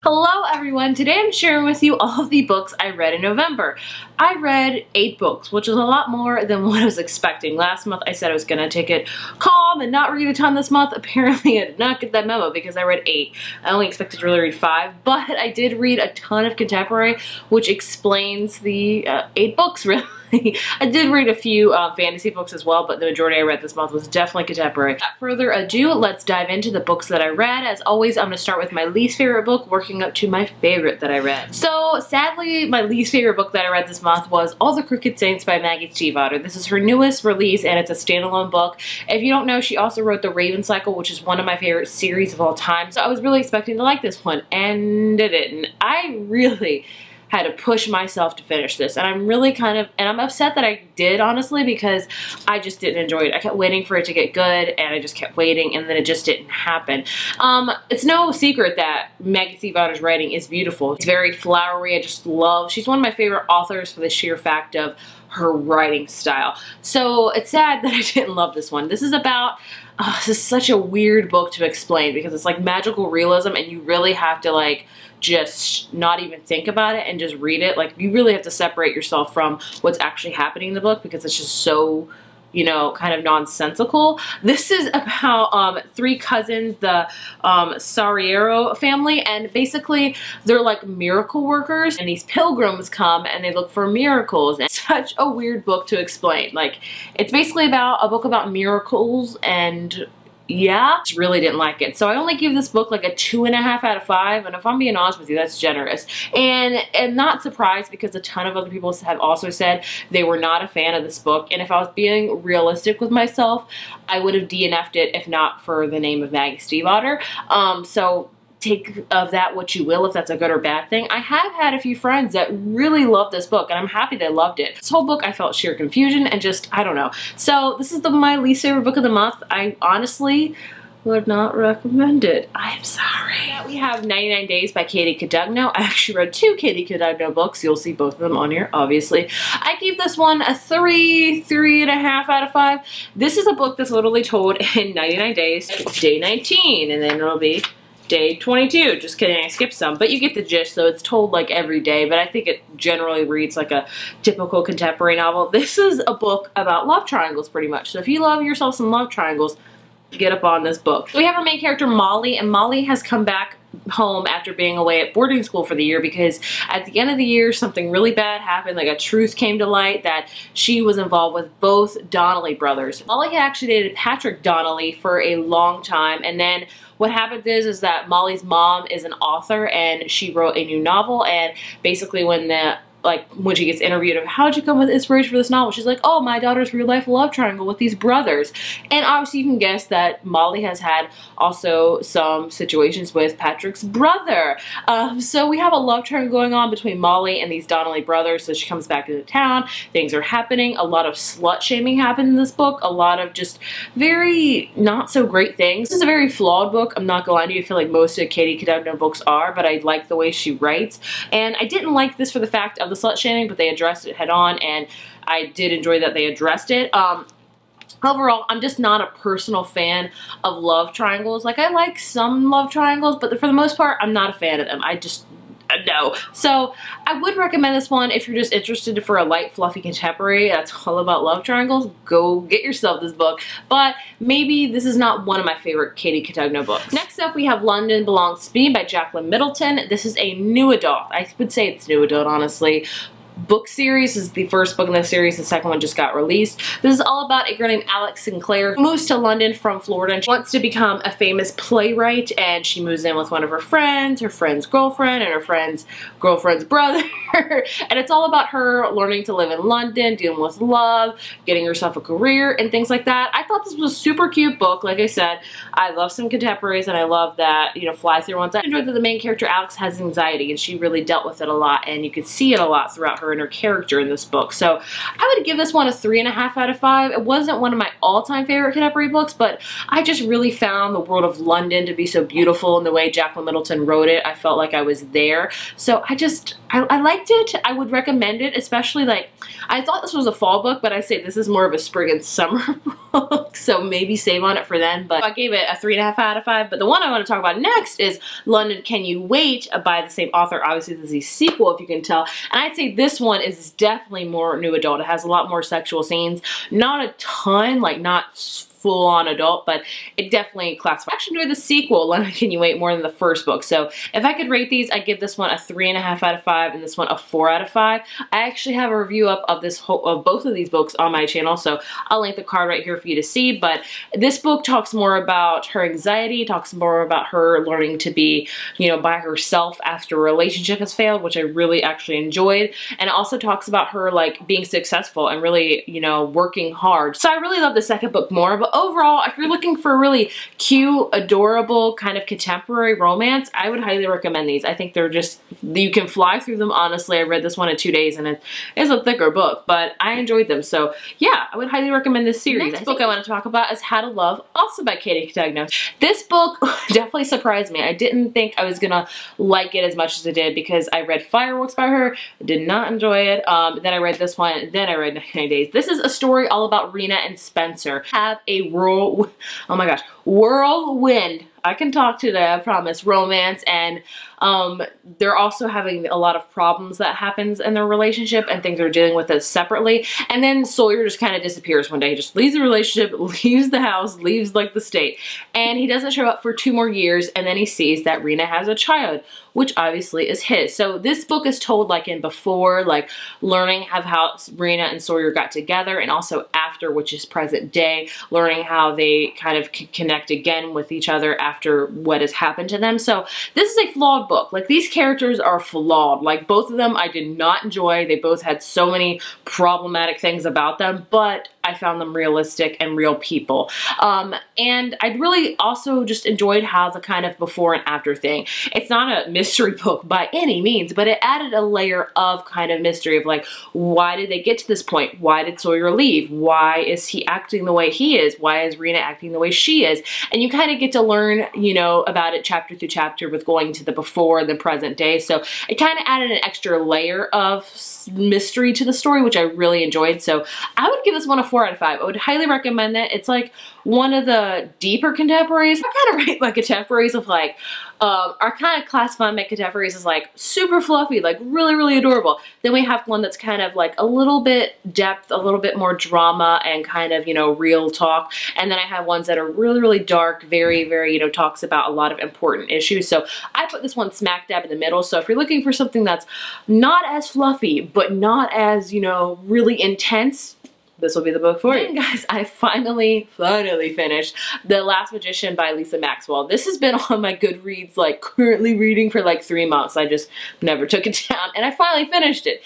Hello everyone, today I'm sharing with you all of the books I read in November. I read 8 books, which is a lot more than what I was expecting. Last month I said I was going to take it calm and not read a ton this month. Apparently I did not get that memo because I read 8. I only expected to really read 5, but I did read a ton of contemporary, which explains the 8 books really. I did read a few fantasy books as well, but the majority I read this month was definitely contemporary. Without further ado, let's dive into the books that I read. As always, I'm going to start with my least favorite book, working up to my favorite that I read. So, sadly, my least favorite book that I read this month was All the Crooked Saints by Maggie Stiefvater. This is her newest release, and it's a standalone book. If you don't know, she also wrote The Raven Cycle, which is one of my favorite series of all time. So I was really expecting to like this one, and I didn't. I really had to push myself to finish this, and I'm really and I'm upset that I did, honestly, because I just didn't enjoy it. I kept waiting for it to get good, and I just kept waiting, and then it just didn't happen. It's no secret that Maggie Stiefvater's writing is beautiful. It's very flowery. I just love, she's one of my favorite authors for the sheer fact of her writing style. So it's sad that I didn't love this one. This is about, this is such a weird book to explain because it's like magical realism, and you really have to like just not even think about it and just read it. Like, you really have to separate yourself from what's actually happening in the book because it's just so, you know, kind of nonsensical. This is about 3 cousins, the Sariero family, and basically they're like miracle workers, and these pilgrims come and they look for miracles. And it's such a weird book to explain. Like, it's basically about a book about miracles, and yeah, just really didn't like it. So I only give this book like a 2.5 out of 5, and if I'm being honest with you, that's generous. And I'm not surprised because a ton of other people have also said they were not a fan of this book, and if I was being realistic with myself, I would have DNF'd it if not for the name of Maggie Stiefvater. So take of that what you will, if that's a good or bad thing. I have had a few friends that really love this book, and I'm happy they loved it. This whole book, I felt sheer confusion and just, I don't know. So this is my least favorite book of the month. I honestly would not recommend it. I'm sorry. We have 99 Days by Katie Codugno. I actually read 2 Katie Codugno books. You'll see both of them on here, obviously. I gave this one a 3.5 out of 5. This is a book that's literally told in 99 days, day 19, and then it'll be day 22. Just kidding, I skipped some, but you get the gist. So it's told like every day, but I think it generally reads like a typical contemporary novel. This is a book about love triangles pretty much. So if you love yourself some love triangles, get up on this book. We have our main character Molly, and Molly has come back home after being away at boarding school for the year because at the end of the year something really bad happened. Like, a truth came to light that she was involved with both Donnelly brothers. Molly had actually dated Patrick Donnelly for a long time, and then what happened is that Molly's mom is an author, and she wrote a new novel, and basically when she gets interviewed of how'd you come with inspiration for this novel, she's like, oh, my daughter's real life love triangle with these brothers. And obviously you can guess that Molly has had also some situations with Patrick's brother. So we have a love triangle going on between Molly and these Donnelly brothers. So she comes back into town, things are happening, a lot of slut shaming happened in this book, a lot of just very not so great things. This is a very flawed book, I'm not gonna lie to you. I feel like most of Katie Codugno books are, but I like the way she writes. And I didn't like this for the fact of the slut shaming, but they addressed it head on, and I did enjoy that they addressed it. Overall, I'm just not a personal fan of love triangles. Like, I like some love triangles, but for the most part, I'm not a fan of them. I just, no. So I would recommend this one if you're just interested for a light, fluffy contemporary that's all about love triangles. Go get yourself this book. But maybe this is not one of my favorite Katie Codugno books. Next up, we have London Belongs to Me by Jacqueline Middleton. This is a new adult. I would say it's new adult, honestly. Book series. This is the first book in the series. The second one just got released. This is all about a girl named Alex Sinclair who moves to London from Florida, and she wants to become a famous playwright, and she moves in with one of her friend's girlfriend, and her friend's girlfriend's brother. And it's all about her learning to live in London, dealing with love, getting herself a career, and things like that. I thought this was a super cute book. Like I said, I love some contemporaries, and I love that, you know, fly through ones. I enjoyed that the main character Alex has anxiety, and she really dealt with it a lot, and you could see it a lot throughout her her and her character in this book. So I would give this one a 3.5 out of 5. It wasn't one of my all-time favorite contemporary books, but I just really found the world of London to be so beautiful in the way Jacqueline Middleton wrote it. I felt like I was there. So I liked it. I would recommend it, especially like, I thought this was a fall book, but I say this is more of a spring and summer book, so maybe save on it for then. But I gave it a 3.5 out of 5. But the one I want to talk about next is London Can You Wait by the same author. Obviously, this is a sequel, if you can tell. And I'd say this one is definitely more new adult. It has a lot more sexual scenes. Not a ton, like not full-on adult, but it definitely classifies. I actually enjoyed the sequel, London Can You Wait, more than the first book. So if I could rate these, I'd give this one a 3.5 out of 5 and this one a 4 out of 5. I actually have a review up of both of these books on my channel, so I'll link the card right here for you to see. But this book talks more about her anxiety, talks more about her learning to be, you know, by herself after a relationship has failed, which I really actually enjoyed. And it also talks about her like being successful and really, you know, working hard. So I really love the second book more, but overall, if you're looking for a really cute, adorable, kind of contemporary romance, I would highly recommend these. I think they're just, you can fly through them, honestly. I read this one in 2 days and it is a thicker book, but I enjoyed them. So yeah, I would highly recommend this series. Next book I want to talk about is How to Love, also by Katie Cotugno. This book definitely surprised me. I didn't think I was gonna like it as much as I did because I read Fireworks by her, did not enjoy it. Then I read this one, then I read 99 Days. This is a story all about Rena and Spencer. Have a whirlwind, I can talk today, I promise, romance, and they're also having a lot of problems that happens in their relationship and things they're dealing with it separately. And then Sawyer just kind of disappears one day. He just leaves the relationship, leaves the house, leaves like the state, and he doesn't show up for 2 more years, and then he sees that Rena has a child, which obviously is his. So this book is told like in before, like learning of how Rena and Sawyer got together, and also after, which is present day, learning how they kind of connect again with each other after what has happened to them. So this is a flawed book. Like, these characters are flawed. Like, both of them I did not enjoy. They both had so many problematic things about them, but I found them realistic and real people. And I really also just enjoyed how the kind of before and after thing. It's not a mystery book by any means, but it added a layer of kind of mystery of like, why did they get to this point? Why did Sawyer leave? Why is he acting the way he is? Why is Rena acting the way she is? And you kind of get to learn, you know, about it chapter through chapter with going to the before and the present day. So it kind of added an extra layer of mystery to the story, which I really enjoyed. So I would give this one a 4 out of 5. I would highly recommend it. It's like one of the deeper contemporaries. I kind of rate my contemporaries of like, are kind of classified my contemporaries as like super fluffy, like really, really adorable. Then we have one that's kind of like a little bit depth, a little bit more drama and kind of, you know, real talk. And then I have ones that are really, really dark, very, very, you know, talks about a lot of important issues. So I put this one smack dab in the middle. So if you're looking for something that's not as fluffy, but not as, you know, really intense, this will be the book for you. And guys, I finally finished The Last Magician by Lisa Maxwell. This has been on my Goodreads, like currently reading for like 3 months. I just never took it down and I finally finished it.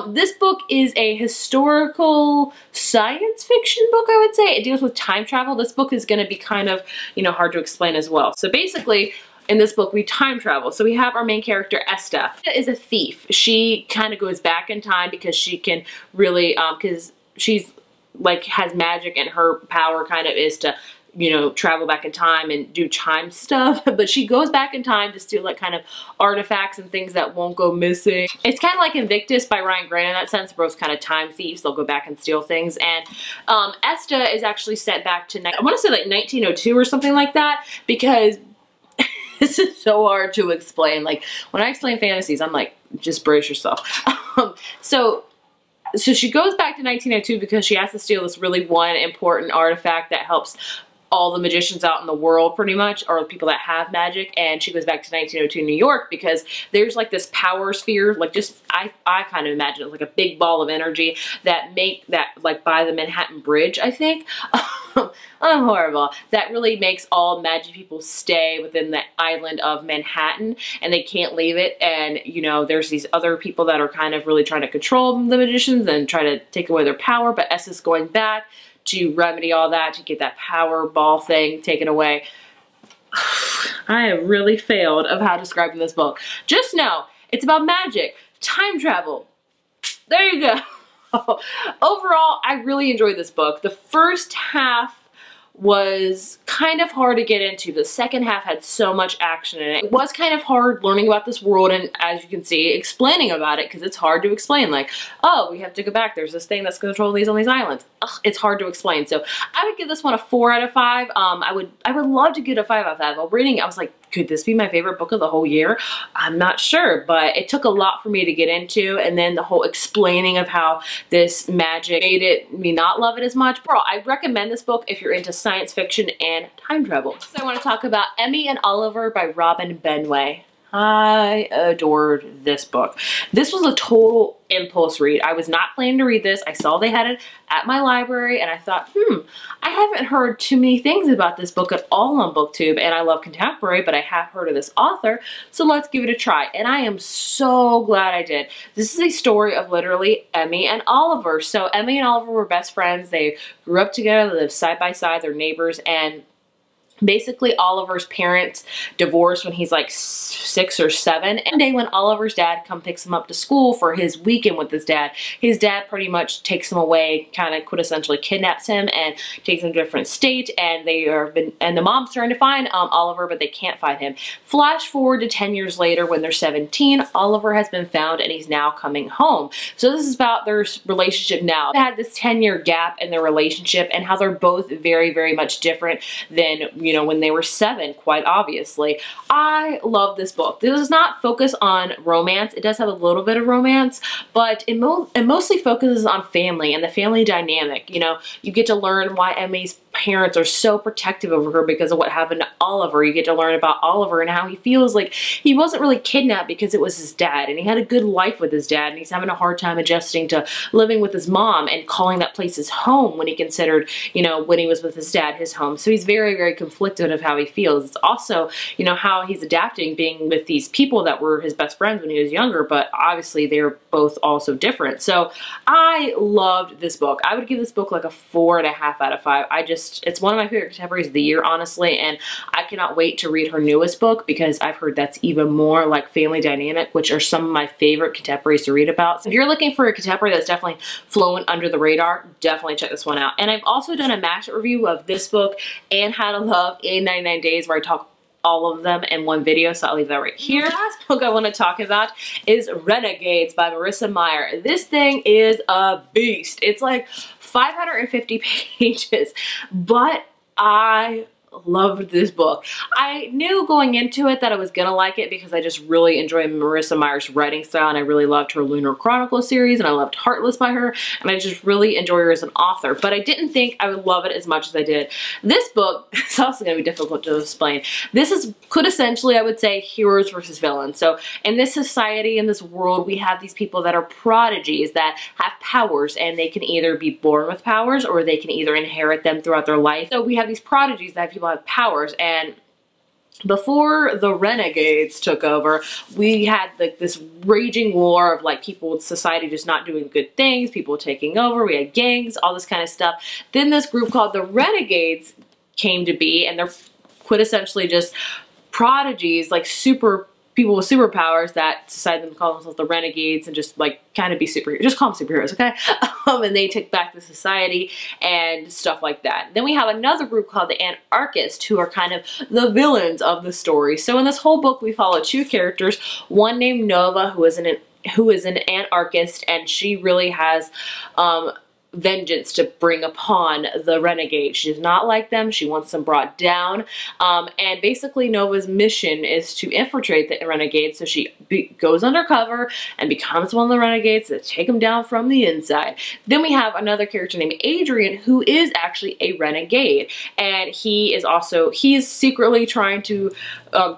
This book is a historical science fiction book, I would say. It deals with time travel. This book is going to be kind of, you know, hard to explain as well. So basically, in this book, we time travel. So we have our main character, Esta. Esta is a thief. She kind of goes back in time because she can really, because she's like has magic and her power kind of is to, you know, travel back in time and do time stuff. But she goes back in time to steal like kind of artifacts and things that won't go missing. It's kind of like Invictus by Ryan Grant in that sense. Both kind of time thieves. They'll go back and steal things. And Esta is actually sent back to, I want to say like 1902 or something like that, because this is so hard to explain. Like, when I explain fantasies, I'm like, just brace yourself. So she goes back to 1902 because she has to steal this really one important artifact that helps all the magicians out in the world pretty much, or people that have magic. And she goes back to 1902 New York because there's like this power sphere, like just, I kind of imagine it's like a big ball of energy that like by the Manhattan Bridge, I think. I'm horrible. That really makes all magic people stay within the island of Manhattan and they can't leave it. And, you know, there's these other people that are kind of really trying to control the magicians and try to take away their power, but Esta's going back to remedy all that, to get that power ball thing taken away. I have really failed of how describing this book. Just know, it's about magic, time travel, there you go. Overall, I really enjoyed this book. The first half was kind of hard to get into. The second half had so much action in it. It was kind of hard learning about this world and, as you can see, explaining about it, because it's hard to explain. Like, oh, we have to go back. There's this thing that's controlling these on these islands. Ugh, it's hard to explain. So I would give this one a 4 out of 5. I would love to get a 5 out of 5. While reading it, I was like, could this be my favorite book of the whole year? I'm not sure, but it took a lot for me to get into, and then the whole explaining of how this magic made me not love it as much. Bro, I recommend this book if you're into science fiction and time travel. So I want to talk about Emmy and Oliver by Robin Benway. I adored this book. This was a total impulse read. I was not planning to read this. I saw they had it at my library and I thought, I haven't heard too many things about this book at all on BookTube, and I love contemporary, but I have heard of this author, so let's give it a try. And I am so glad I did. This is a story of literally Emmy and Oliver. So Emmy and Oliver were best friends. They grew up together, they lived side by side, they're neighbors, and basically Oliver's parents divorced when he's like 6 or 7. And one day when Oliver's dad picks him up to school for his weekend with his dad pretty much takes him away, kind of quintessentially kidnaps him and takes him to a different state, and the mom's trying to find Oliver, but they can't find him. Flash forward to 10 years later when they're 17, Oliver has been found and he's now coming home. So this is about their relationship now. They had this 10-year gap in their relationship and how they're both very, very much different than, you know, when they were 7, quite obviously. I love this book. This does not focus on romance. It does have a little bit of romance, but it mostly focuses on family and the family dynamic. You know, you get to learn why Emmy's parents are so protective over her because of what happened to Oliver. You get to learn about Oliver and how he feels like he wasn't really kidnapped because it was his dad, and he had a good life with his dad, and he's having a hard time adjusting to living with his mom and calling that place his home when he considered, you know, when he was with his dad, his home. So he's very, very conflicted of how he feels. It's also, you know, how he's adapting being with these people that were his best friends when he was younger, but obviously they're both also different. So I loved this book. I would give this book like a 4.5 out of 5. It's one of my favorite contemporaries of the year, honestly, and I cannot wait to read her newest book because I've heard that's even more like family dynamic, which are some of my favorite contemporaries to read about. So if you're looking for a contemporary that's definitely flowing under the radar, definitely check this one out. And I've also done a mashup review of this book and How to Love in 99 Days, where I talk all of them in one video, so I'll leave that right here. The last book I want to talk about is Renegades by Marissa Meyer. This thing is a beast. It's like 550 pages, but I loved this book. I knew going into it that I was gonna like it because I just really enjoy Marissa Meyer's writing style, and I really loved her Lunar Chronicle series, and I loved Heartless by her, and I just really enjoy her as an author, but I didn't think I would love it as much as I did. This book is also gonna be difficult to explain. This could essentially, I would say, heroes versus villains. So in this society, in this world, we have these people that are prodigies that have powers, and they can either be born with powers or they can either inherit them throughout their life. So we have these prodigies that have people have powers, and before the Renegades took over, we had like this raging war of like people in society just not doing good things, people taking over, we had gangs, all this kind of stuff. Then this group called the Renegades came to be, and they're quintessentially just prodigies, like people with superpowers that decided to call themselves the Renegades and just like kind of be superheroes. Just call them superheroes, okay? And they take back the society and stuff like that. Then we have another group called the Anarchists, who are kind of the villains of the story. So in this whole book, we follow 2 characters, one named Nova, who is an anarchist, and she really has vengeance to bring upon the Renegades. She does not like them. She wants them brought down. And basically Nova's mission is to infiltrate the Renegades. So she goes undercover and becomes one of the Renegades to take them down from the inside. Then we have another character named Adrian, who is actually a renegade. And he is secretly trying to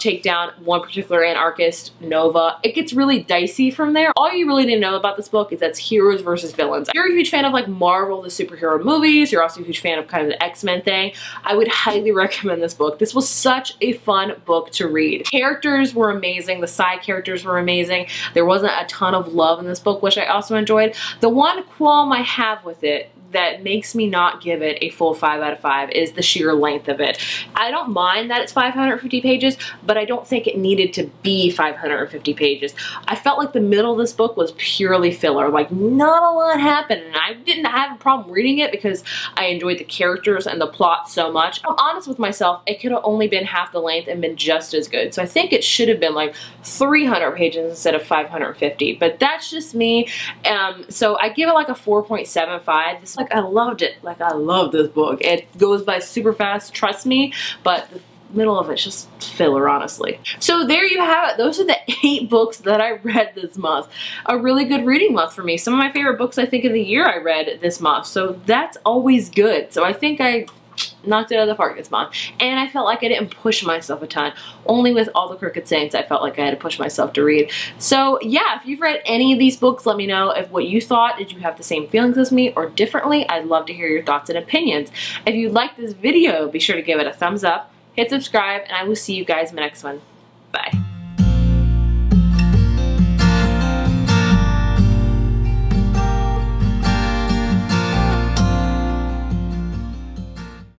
take down one particular anarchist, Nova. It gets really dicey from there. All you really need to know about this book is that's heroes versus villains. If you're a huge fan of like Marvel, the superhero movies, you're also a huge fan of kind of the X-Men thing, I would highly recommend this book. This was such a fun book to read. Characters were amazing. The side characters were amazing. There wasn't a ton of love in this book, which I also enjoyed. The one qualm I have with it, that makes me not give it a full 5 out of 5 is the sheer length of it. I don't mind that it's 550 pages, but I don't think it needed to be 550 pages. I felt like the middle of this book was purely filler, like not a lot happened, and I didn't have a problem reading it because I enjoyed the characters and the plot so much. I'm honest with myself, it could have only been half the length and been just as good. So I think it should have been like 300 pages instead of 550, but that's just me. So I give it like a 4.75. It's like I loved it. Like I love this book. It goes by super fast, trust me, but the middle of it's just filler, honestly. So there you have it. Those are the 8 books that I read this month. A really good reading month for me. Some of my favorite books I think of the year I read this month, so that's always good. So I think I knocked it out of the park this month, and I felt like I didn't push myself a ton. Only with All the Crooked Saints I felt like I had to push myself to read. So yeah, if you've read any of these books, let me know if what you thought. Did you have the same feelings as me or differently? I'd love to hear your thoughts and opinions. If you liked this video, be sure to give it a thumbs up, hit subscribe, and I will see you guys in the next one. Bye.